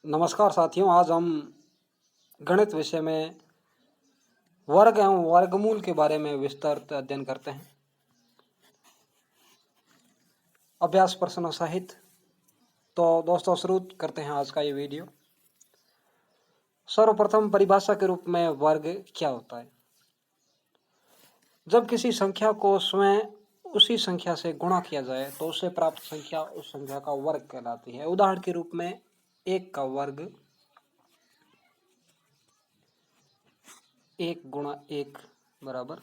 नमस्कार साथियों, आज हम गणित विषय में वर्ग एवं वर्गमूल के बारे में विस्तृत अध्ययन करते हैं। अभ्यास प्रश्नों सहित। तो दोस्तों शुरू करते हैं आज का ये वीडियो। सर्वप्रथम परिभाषा के रूप में वर्ग क्या होता है? जब किसी संख्या को स्वयं उसी संख्या से गुणा किया जाए तो उससे प्राप्त संख्या उस संख्या का वर्ग कहलाती है। उदाहरण के रूप में 1 का वर्ग 1 गुणा 1 बराबर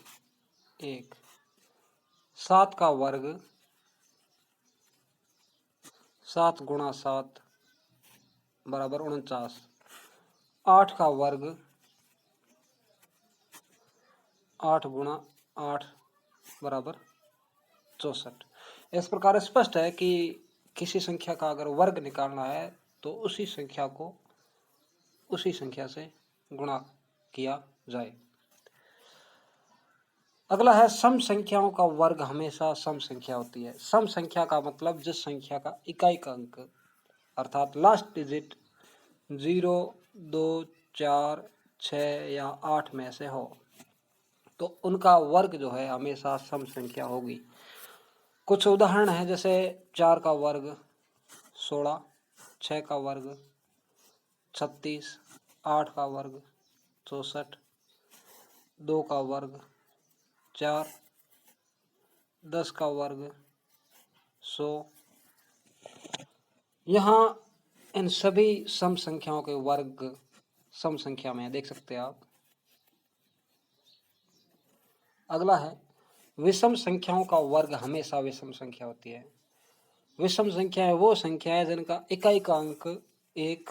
1, 7 का वर्ग 7 गुणा 7 बराबर 49, 8 का वर्ग 8 गुणा 8 बराबर 64। इस प्रकार स्पष्ट है कि किसी संख्या का अगर वर्ग निकालना है तो उसी संख्या को उसी संख्या से गुणा किया जाए। अगला है सम संख्याओं का वर्ग हमेशा सम संख्या होती है। सम संख्या का मतलब जिस संख्या का इकाई का अंक अर्थात लास्ट डिजिट 0, 2, 4, 6 या 8 में से हो तो उनका वर्ग जो है हमेशा सम संख्या होगी। कुछ उदाहरण है जैसे 4 का वर्ग 16, 6 का वर्ग 36, 8 का वर्ग 64, 2 का वर्ग 4, 10 का वर्ग 100। यहाँ इन सभी सम संख्याओं के वर्ग सम संख्या में देख सकते हैं आप। अगला है विषम संख्याओं का वर्ग हमेशा विषम संख्या होती है। विषम संख्या है वो संख्या है जिनका इकाई का अंक 1,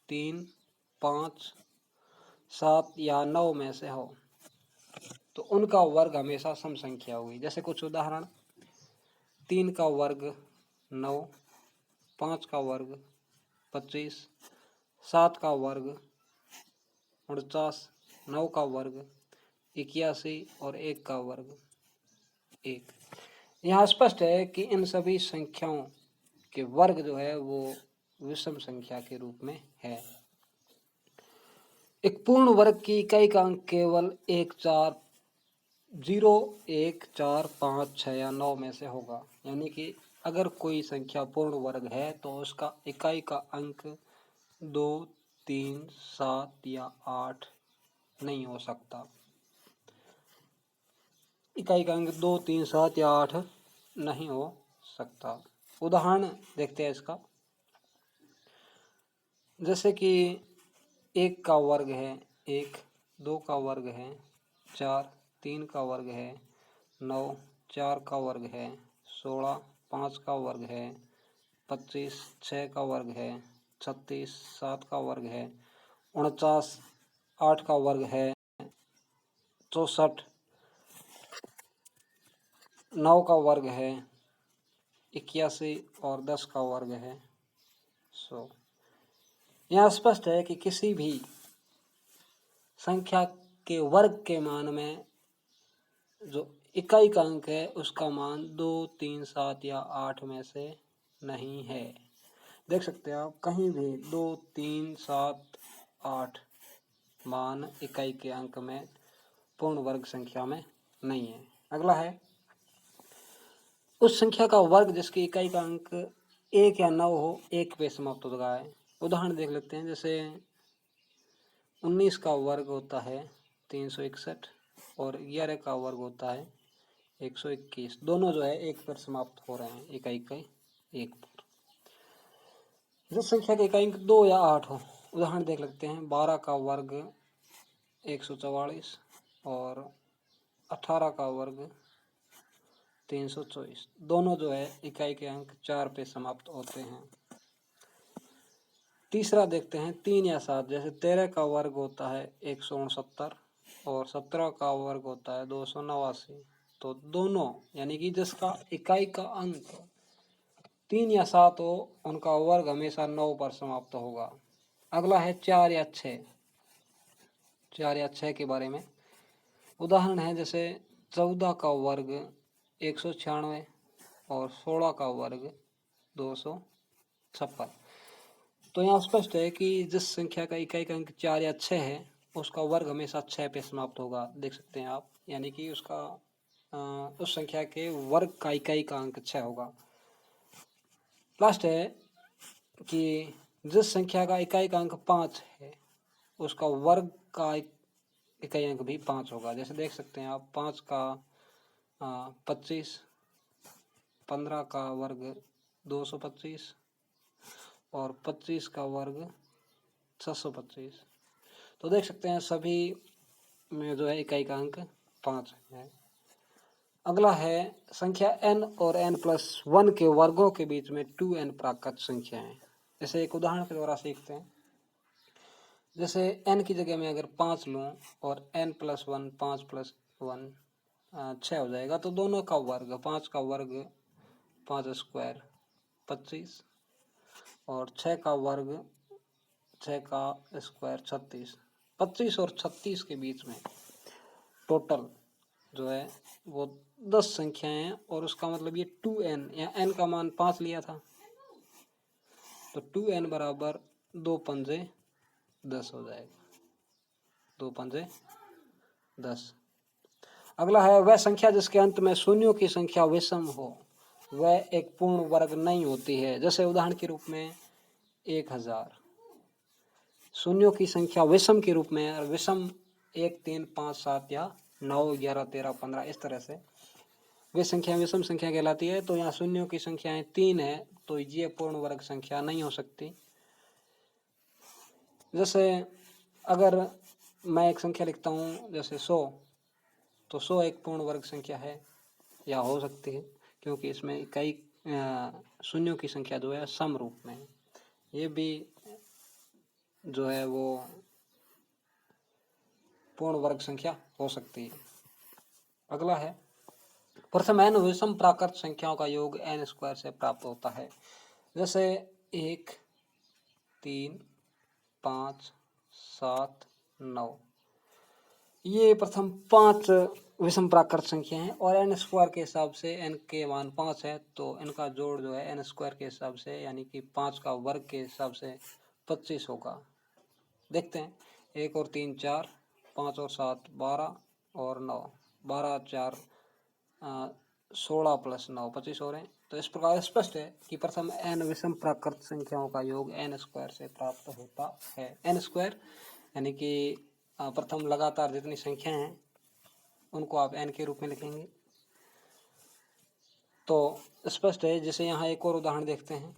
3, 5, 7 या 9 में से हो तो उनका वर्ग हमेशा सम संख्या होगी। जैसे कुछ उदाहरण 3 का वर्ग 9, 5 का वर्ग 25, 7 का वर्ग 49, 9 का वर्ग 81 और 1 का वर्ग 1। यहाँ स्पष्ट है कि इन सभी संख्याओं के वर्ग जो है वो विषम संख्या के रूप में है। एक पूर्ण वर्ग की इकाई का अंक केवल 1, 4, 0, 1, 4, 5, 6 या 9 में से होगा। यानी कि अगर कोई संख्या पूर्ण वर्ग है तो उसका इकाई का अंक 2, 3, 7 या 8 नहीं हो सकता। इकाई का अंक 2, 3, 7 या 8 नहीं हो सकता। उदाहरण देखते हैं इसका। जैसे कि 1 का वर्ग है 1, 2 का वर्ग है 4, 3 का वर्ग है 9, 4 का वर्ग है 16, 5 का वर्ग है 25, 6 का वर्ग है 36, 7 का वर्ग है 49, 8 का वर्ग है 64, 9 का वर्ग है 81 और 10 का वर्ग है 100। यहाँ स्पष्ट है कि किसी भी संख्या के वर्ग के मान में जो इकाई का अंक है उसका मान 2, 3, 7 या 8 में से नहीं है। देख सकते हैं आप कहीं भी 2, 3, 7, 8 मान इकाई के अंक में पूर्ण वर्ग संख्या में नहीं है। अगला है उस संख्या का वर्ग जिसकी इकाई का अंक 1 या 9 हो 1 पे समाप्त होता है। उदाहरण देख लेते हैं। जैसे 19 का वर्ग होता है 361 और 11 का वर्ग होता है 121। दोनों जो है 1 पर समाप्त हो रहे हैं, इकाई का 1 पर। जिस संख्या का इकाई अंक 2 या 8 हो, उदाहरण देख लेते हैं। 12 का वर्ग 144 और 18 का वर्ग 324। दोनों जो है इकाई के अंक 4 पे समाप्त होते हैं। तीसरा देखते हैं 3 या 7। जैसे 13 का वर्ग होता है 169 और 17 का वर्ग होता है 289। तो दोनों यानी कि जिसका इकाई का अंक 3 या 7 हो उनका वर्ग हमेशा 9 पर समाप्त होगा। अगला है 4 या 6। 4 या 6 के बारे में उदाहरण है। जैसे 14 का वर्ग 196 और 16 का वर्ग 256। तो यहाँ स्पष्ट है कि जिस संख्या का इकाई का अंक 4 या 6 है उसका वर्ग हमेशा 6 पे समाप्त होगा। देख सकते हैं आप, यानी कि उसका उस संख्या के वर्ग का इकाई का अंक 6 होगा। लास्ट है कि जिस संख्या का इकाई का अंक 5 है उसका वर्ग का इकाई अंक भी 5 होगा। जैसे देख सकते हैं आप, 5 का 25, 15 का वर्ग 225 और 25 का वर्ग 625। तो देख सकते हैं सभी में जो है इकाई का अंक 5 है। अगला है संख्या n और n+1 के वर्गों के बीच में 2n प्राकृत संख्याएं। जैसे एक उदाहरण के द्वारा सीखते हैं। जैसे n की जगह में अगर 5 लूँ और n+1 5+1 6 हो जाएगा, तो दोनों का वर्ग 5 का वर्ग 5 स्क्वायर 25 और 6 का वर्ग 6 का स्क्वायर 36। 25 और 36 के बीच में टोटल जो है वो 10 संख्याएं हैं और उसका मतलब ये 2n, या n का मान 5 लिया था तो 2n बराबर 2 पंजे 10 हो जाएगा। 2 पंजे 10। अगला है वह संख्या जिसके अंत में शून्यों की संख्या विषम हो वह एक पूर्ण वर्ग नहीं होती है। जैसे उदाहरण के रूप में 1000। शून्यों की संख्या विषम के रूप में, विषम 1 3 5 7 या 9 11 13 15 इस तरह से वे संख्या विषम संख्या कहलाती है। तो यहाँ शून्यों की संख्याएं 3 है तो ये पूर्ण वर्ग संख्या नहीं हो सकती। जैसे अगर मैं एक संख्या लिखता हूँ जैसे 100, तो 100 एक पूर्ण वर्ग संख्या है या हो सकती है, क्योंकि इसमें कई शून्यों की संख्या जो है सम रूप में है। ये भी जो है वो पूर्ण वर्ग संख्या हो सकती है। अगला है प्रथम n विषम प्राकृत संख्याओं का योग n स्क्वायर से प्राप्त होता है। जैसे 1 3 5 7 9 ये प्रथम 5 विषम प्राकृत संख्या हैं और n स्क्वायर के हिसाब से n के मान 5 है, तो इनका जोड़ जो है n स्क्वायर के हिसाब से यानी कि 5 का वर्ग के हिसाब से 25 होगा। देखते हैं 1 और 3 4, 5 और 7 12 और 9, 12 4 16 + 9 25 हो रहे हैं। तो इस प्रकार स्पष्ट है कि प्रथम n विषम प्राकृत संख्याओं का योग n स्क्वायर से प्राप्त होता है। n स्क्वायर यानी कि प्रथम लगातार जितनी संख्याएं हैं उनको आप n के रूप में लिखेंगे। तो स्पष्ट है। जैसे यहाँ एक और उदाहरण देखते हैं।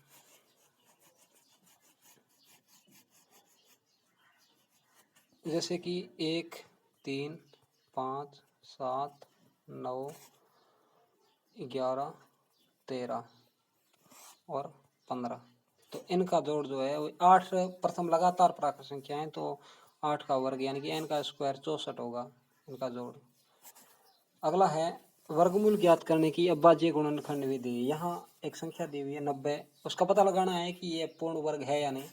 जैसे कि 1 3 5 7 9 11 13 और 15, तो इनका जोड़ जो है वो 8 प्रथम लगातार प्राकृत संख्या है, तो 8 का वर्ग यानी कि n का स्क्वायर 64 होगा इनका जोड़। अगला है वर्गमूल ज्ञात करने की अभाज्य गुणनखंड विधि। यहाँ एक संख्या दी हुई है 90, उसका पता लगाना है कि ये पूर्ण वर्ग है या नहीं।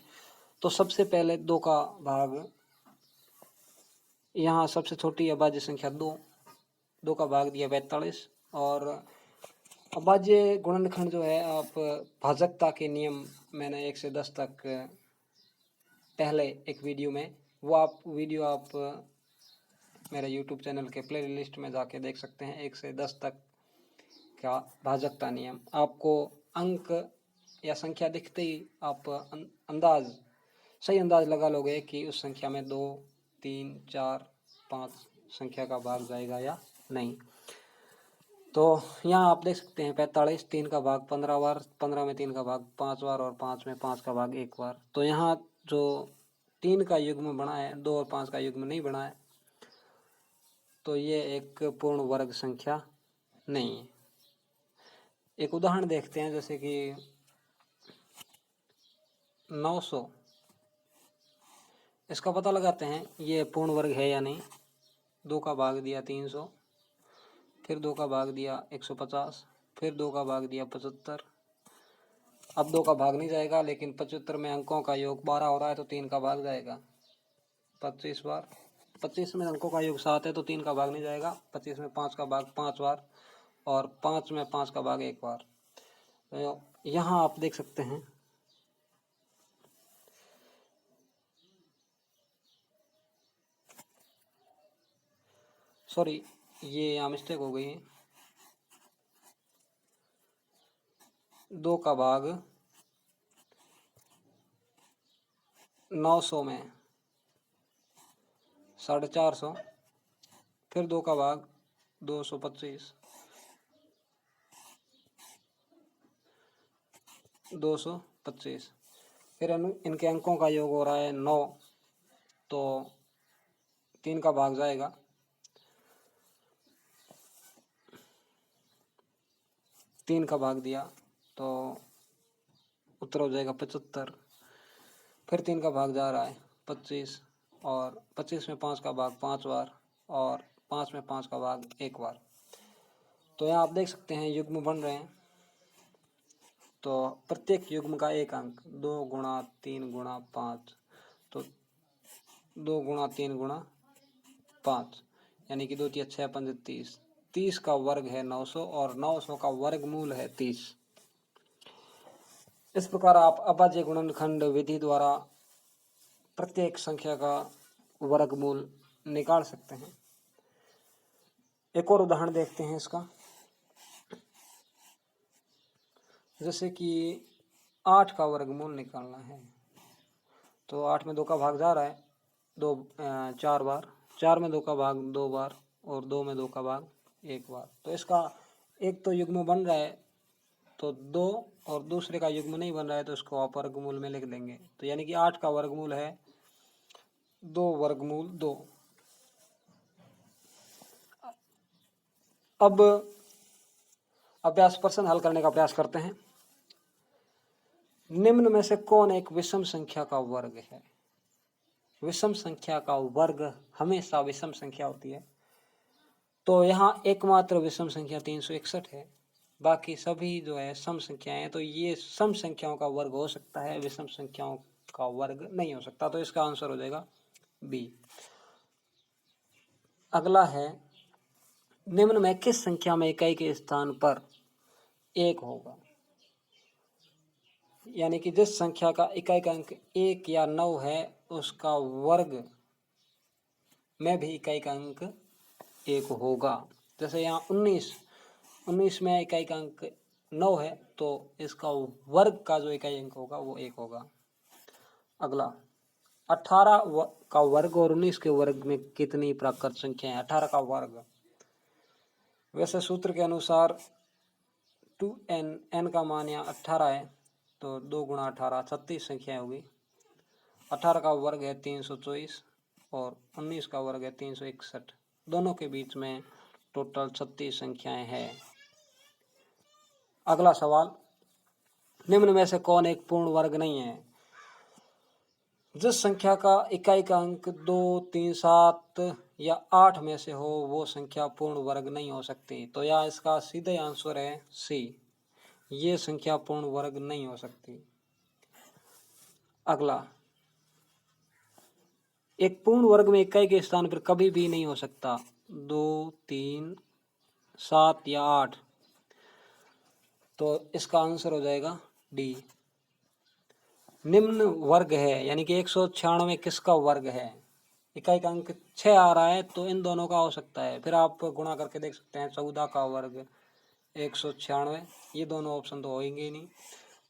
तो सबसे पहले 2 का भाग, यहाँ सबसे छोटी अभाज्य संख्या 2 का भाग दिया 42 और अभाज्य गुणनखंड जो है आप भाजकता के नियम मैंने 1 से 10 तक पहले एक वीडियो में, वो वीडियो आप मेरे YouTube चैनल के प्ले लिस्ट में जाके देख सकते हैं। 1 से 10 तक का भाजकता नियम, आपको अंक या संख्या दिखते ही आप सही अंदाज लगा लोगे कि उस संख्या में 2 3 4 5 संख्या का भाग जाएगा या नहीं। तो यहाँ आप देख सकते हैं 45, 3 का भाग 15 बार, 15 में 3 का भाग 5 बार और 5 में 5 का भाग 1 बार। तो यहाँ जो 3 का युग्म बना है 2 और 5 का युग्म नहीं बना है, तो ये एक पूर्ण वर्ग संख्या नहीं है। एक उदाहरण देखते हैं। जैसे कि 900, इसका पता लगाते हैं ये पूर्ण वर्ग है या नहीं। 2 का भाग दिया 300, फिर 2 का भाग दिया 150, फिर 2 का भाग दिया 75। अब 2 का भाग नहीं जाएगा, लेकिन 75 में अंकों का योग 12 हो रहा है तो 3 का भाग जाएगा 25 बार। 25 में अंकों का योग 7 है तो 3 का भाग नहीं जाएगा। 25 में 5 का भाग 5 बार और 5 में 5 का भाग 1 बार। तो यहाँ आप देख सकते हैं सॉरी, ये यहाँ मिस्टेक हो गई है। 2 का भाग 900 में 450, फिर 2 का भाग 225, 225, फिर इनके अंकों का योग हो रहा है 9, तो 3 का भाग जाएगा, 3 का भाग दिया तो उत्तर हो जाएगा 75, फिर 3 का भाग जा रहा है 25, और 25 में 5 का भाग 5 बार, और 5 में 5 का भाग 1 बार। तो यहाँ आप देख सकते हैं युग्म बन रहे हैं। तो प्रत्येक युग्म का एक अंक 2 गुणा 3 गुणा 5, तो 2 गुणा 3 गुणा 5, यानी कि 2 × 6 = 30। 30 का वर्ग है 900 और 900 का वर्गमूल है 30। इस प्रकार आप अभाज्य गुणनखंड विधि द्वारा प्रत्येक संख्या का वर्गमूल निकाल सकते हैं। एक और उदाहरण देखते हैं इसका। जैसे कि 8 का वर्गमूल निकालना है, तो 8 में 2 का भाग जा रहा है 4 बार, 4 में 2 का भाग 2 बार, और 2 में 2 का भाग 1 बार। तो इसका एक तो युग्म बन रहा है तो 2, और दूसरे का युग्म नहीं बन रहा है तो इसको आप वर्गमूल में लिख देंगे। तो यानी कि 8 का वर्गमूल है 2 वर्गमूल 2। अब अभ्यास प्रश्न हल करने का प्रयास करते हैं। निम्न में से कौन एक विषम संख्या का वर्ग है? विषम संख्या का वर्ग हमेशा विषम संख्या होती है। तो यहाँ एकमात्र विषम संख्या 361 है, बाकी सभी जो है सम संख्याएं हैं। तो ये सम संख्याओं का वर्ग हो सकता है, विषम संख्याओं का वर्ग नहीं हो सकता। तो इसका आंसर हो जाएगा बी। अगला है, निम्न में किस संख्या में इकाई के स्थान पर 1 होगा? यानी कि जिस संख्या का इकाई का अंक 1 या 9 है उसका वर्ग में भी इकाई का अंक 1 होगा। जैसे यहाँ 19 में इकाई का अंक 9 है तो इसका वर्ग का जो इकाई अंक होगा वो 1 होगा। अगला, 18 का वर्ग और 19 के वर्ग में कितनी प्राकृत संख्या है? 18 का वर्ग, वैसे सूत्र के अनुसार 2n, n का मान यहाँ 18 है तो 2 × 18 36 संख्याएं होगी। 18 का वर्ग है 324 और 19 का वर्ग है 361। दोनों के बीच में टोटल 36 संख्याएं हैं। अगला सवाल, निम्न में से कौन एक पूर्ण वर्ग नहीं है? जिस संख्या का इकाई का अंक 2, 3, 7 या 8 में से हो वो संख्या पूर्ण वर्ग नहीं हो सकती। तो यहाँ इसका सीधे आंसर है सी, ये संख्या पूर्ण वर्ग नहीं हो सकती। अगला, एक पूर्ण वर्ग में इकाई के स्थान पर कभी भी नहीं हो सकता 2, 3, 7 या 8। तो इसका आंसर हो जाएगा डी। निम्न वर्ग है, यानी कि 196 किसका वर्ग है? इकाई का अंक 6 आ रहा है तो इन दोनों का हो सकता है। फिर आप गुणा करके देख सकते हैं, 14 का वर्ग 196, ये दोनों ऑप्शन तो होंगे ही नहीं।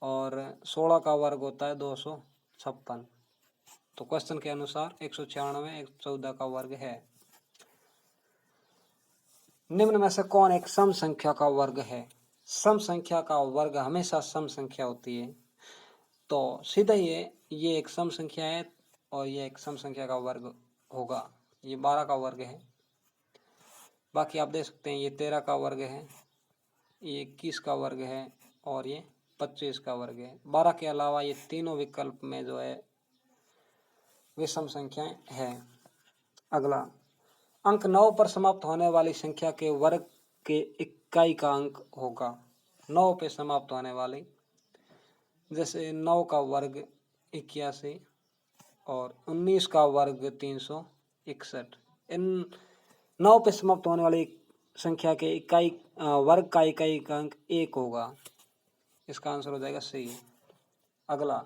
और 16 का वर्ग होता है 256। तो क्वेश्चन के अनुसार 196 14 का वर्ग है। निम्न में से कौन एक सम संख्या का वर्ग है? सम संख्या का वर्ग हमेशा सम संख्या होती है। तो सीधा ये एक सम संख्या है और ये एक सम संख्या का वर्ग होगा। ये 12 का वर्ग है। बाकी आप देख सकते हैं ये 13 का वर्ग है, ये 21 का वर्ग है और ये 25 का वर्ग है। 12 के अलावा ये तीनों विकल्प में जो है विषम संख्याएं हैं। अगला, अंक 9 पर समाप्त होने वाली संख्या के वर्ग के इकाई का अंक होगा। 9 पे समाप्त होने वाली, जैसे 9 का वर्ग 81 और 19 का वर्ग 361। इन 9 पे समाप्त होने वाली संख्या के इकाई वर्ग का इकाई का अंक 1 होगा। इसका आंसर हो जाएगा सी। अगला,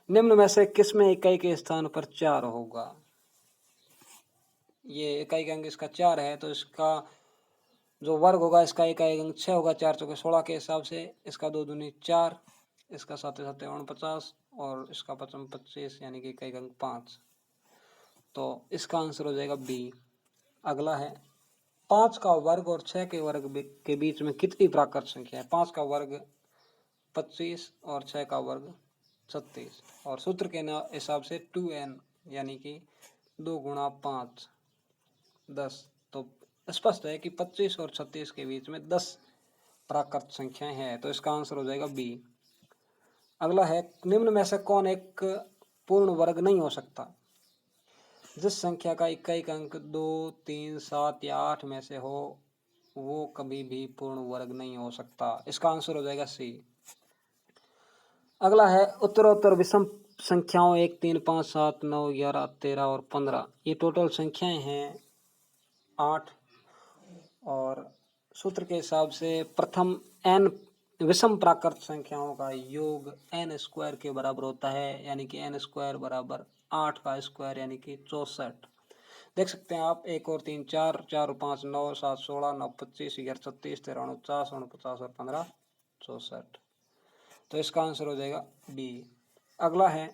निम्न में से किसमें इकाई के स्थान पर 4 होगा? ये इकाई अंक इसका 4 है, तो इसका जो वर्ग होगा इसका इकाई अंक 6 होगा। 4 चौके 16 के हिसाब से। इसका 2 दूनी 4, इसका 7 7 49 और इसका 5 25 यानी कि इकाई अंक 5। तो इसका आंसर हो जाएगा बी। अगला है 5 का वर्ग और 6 के वर्ग के बीच में कितनी प्राकृत संख्या है? 5 का वर्ग 25 और 6 का वर्ग 36 और सूत्र के हिसाब से 2n यानी कि 2 गुणा 5 10। तो स्पष्ट है कि 25 और 36 के बीच में 10 प्राकृत संख्याएं हैं, तो इसका आंसर हो जाएगा बी। अगला है निम्न में से कौन एक पूर्ण वर्ग नहीं हो सकता? जिस संख्या का इकाई अंक 2 3 7 या 8 में से हो वो कभी भी पूर्ण वर्ग नहीं हो सकता। इसका आंसर हो जाएगा सी। अगला है उत्तरोत्तर विषम संख्याओं 1 3 5 7 9 11 13 और 15। ये टोटल संख्याएं हैं 8 और सूत्र के हिसाब से प्रथम n विषम प्राकृत संख्याओं का योग n स्क्वायर के बराबर होता है, यानी कि n स्क्वायर बराबर 8 का स्क्वायर यानी कि 64। देख सकते हैं आप 1 और 3 4 4 और 5 9 7 16 9 25 11 36 13 49 49 और 15 64। तो इसका आंसर हो जाएगा बी। अगला है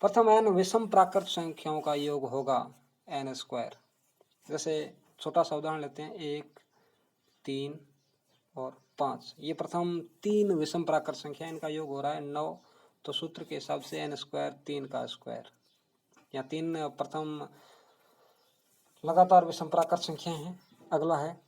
प्रथम n विषम प्राकृत संख्याओं का योग होगा n स्क्वायर। जैसे छोटा सा उदाहरण लेते हैं 1 3 और 5। ये प्रथम 3 विषम प्राकृत संख्या, इनका योग हो रहा है 9। तो सूत्र के हिसाब से n स्क्वायर 3 का स्क्वायर या 3 प्रथम लगातार विषम प्राकृत संख्या हैं। अगला है